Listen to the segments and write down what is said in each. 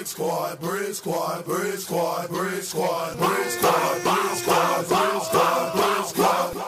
Bricksquad, Bricksquad, Bricksquad, Bricksquad, Bricksquad, Bricksquad, Bricksquad, Bricksquad.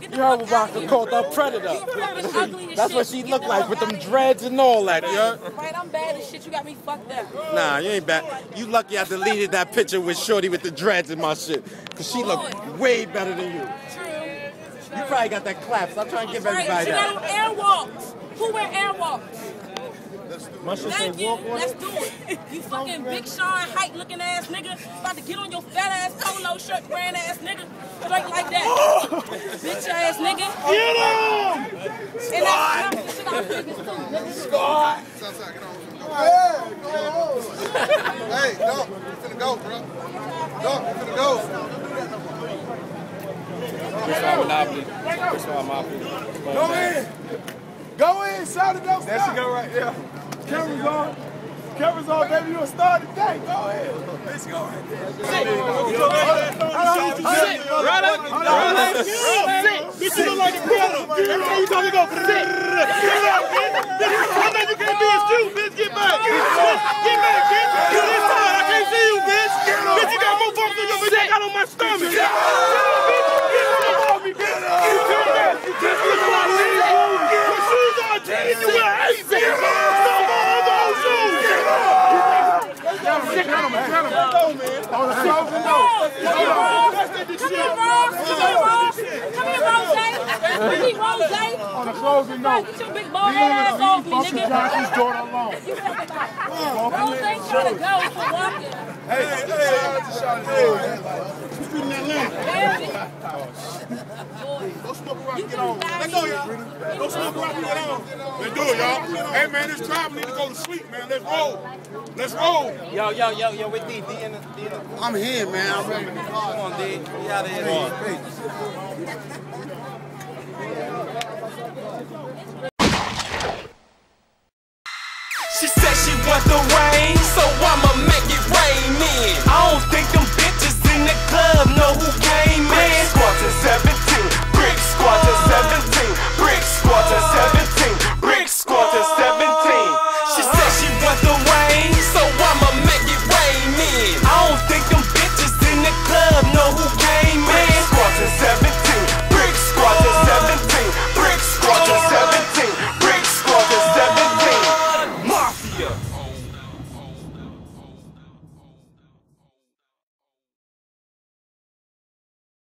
You heard about her called the Predator. That's what she looked like with them dreads and all that, yo. Right, I'm bad as shit. You got me fucked up. Nah, you ain't bad. You lucky I deleted that picture with Shorty with the dreads and my shit. Cause she looked way better than you. True. You probably got that clap. Stop trying to give everybody that. that. Airwalks. Who wear airwalks? Thank you. Let's do it. You fucking Big Sean height looking ass nigga. About to get on your fat ass polo shirt wearing ass nigga. Straight like that. Bitch ass nigga. Get him! And that's the shit I'm thinking too, nigga. Scott! Hey, no, you finna go, bro. No, you finna go. Go in. Go in, shout it out. There she go right there. Camera's on. Camera's on, baby. You a star today. Go ahead. Let's go right there. Sit. Right up. Sit. Bitch, you look like a piano. Every time you talk, you go. Sit. Get up, bitch. I know you can't be a shoe, bitch. Get back. Get back, bitch. This time, I can't see you, bitch. Bitch, you got more bumps on your bitch. I got on my stomach. Get up, bitch. Get off me, bitch. You can't dance. You just look like me. Your shoes are jeans. You wear Aces. No more of those shoes. Come on, man. Come on, man. Come here, Rose. On the closing note. Get your big bald ass off me, nigga. She's doing it alone. You talking about? Rose ain't trying to go for walking. Hey. Who's shooting that lamp? Go smoke around and get on. Let's go, y'all. Go smoke around and get on. Let's do it, y'all. Hey, man, this tribe need to go to sleep, man. Let's roll. Let's roll. Yo, with D in the. I'm here, man. I'm ready. Come on, D. We out of here. She said she want the rain, so I'ma make it rain in.